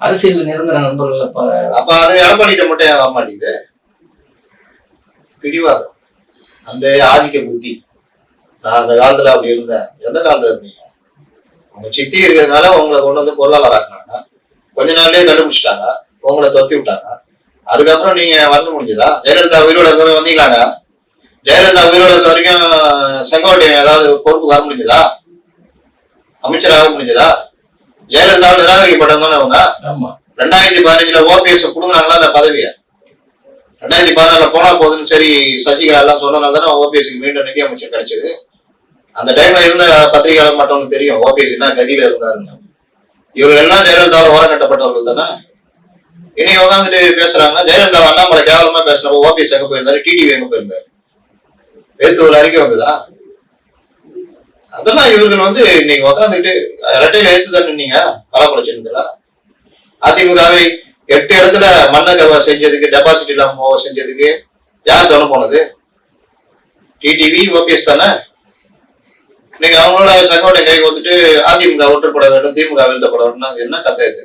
அரசியல் நிரந்தர நண்பர்கள். அப்ப அது எடப்பாடிட்ட மட்டும் ஏன் வர மாட்டேங்குது? பிடிவாதம், அந்த ஆதிக்க புத்தி. நான் அந்த காலத்துல அப்படி இருந்தேன். எந்த காலத்துல இருந்தீங்க? உங்க சித்தி இருக்கிறதுனால உங்களை கொண்டு வந்து பொருளாளர் ஆக்குனாங்க. கொஞ்ச நாள்லயே கண்டுபிடிச்சிட்டாங்க, உங்களை தொத்தி விட்டாங்க. அதுக்கப்புறம் நீங்க வரணும் முடிஞ்சதா? ஜெயலலிதா உயிரோட இருக்கவே வந்தீங்களாங்க? ஜெயலலிதா உயிரோட இருக்க வரைக்கும் செங்கோட்டையன் ஏதாவது பொறுப்பு வர முடிஞ்சதா? அமைச்சராக முடிஞ்சதா? ஜெயலலிதா நிராகரிக்கப்பட்டவங்க தானே அவங்க. 2015 ஓபிஎஸ் கொடுக்குறாங்களா இல்ல பதவிய? 2014 போனா போகுதுன்னு சரி சசிகலா எல்லாம் சொன்னனால தானே ஓபிஎஸ்க்கு மீண்டும் நிதி அமைச்சர் கிடைச்சது. அந்த டைம்ல இருந்த பத்திரிகையாளர் மட்டும் தெரியும் ஓபிஎஸ் என்ன கதியில இருந்தாருன்னு. இவர்கள் எல்லாம் ஜெயலலிதாவில் ஓரம் கட்டப்பட்டவர்கள் தானே. இன்னைக்கு உட்காந்துட்டு பேசுறாங்க. ஜெயலலிதா அண்ணாமலை கேவலமா பேசினப்போ ஓபிஎஸ் எங்க போயிருந்தாரு, டிடிவி எங்க போயிருந்தாரு? எழுத்து ஒரு அறிக்கை வந்ததா? அதெல்லாம் இவர்கள் வந்து இன்னைக்கு உட்காந்துட்டு இரட்டையில எழுத்து தான் நின்னீங்க பலப்படச்சிருந்தா. அதிமுகவை 8 இடத்துல மண்ணை செஞ்சதுக்கு, டெபாசிட் இல்லாம செஞ்சதுக்கு யார் தோண போனது? டிடிவி ஓபிஎஸ் தானே. நீங்க அவங்களோட செங்கோட்டை கை வந்துட்டு அதிமுக ஒற்றுப்பட வேண்டும், திமுக வீழ்த்தப்பட வேண்டும், என்ன கதை இது?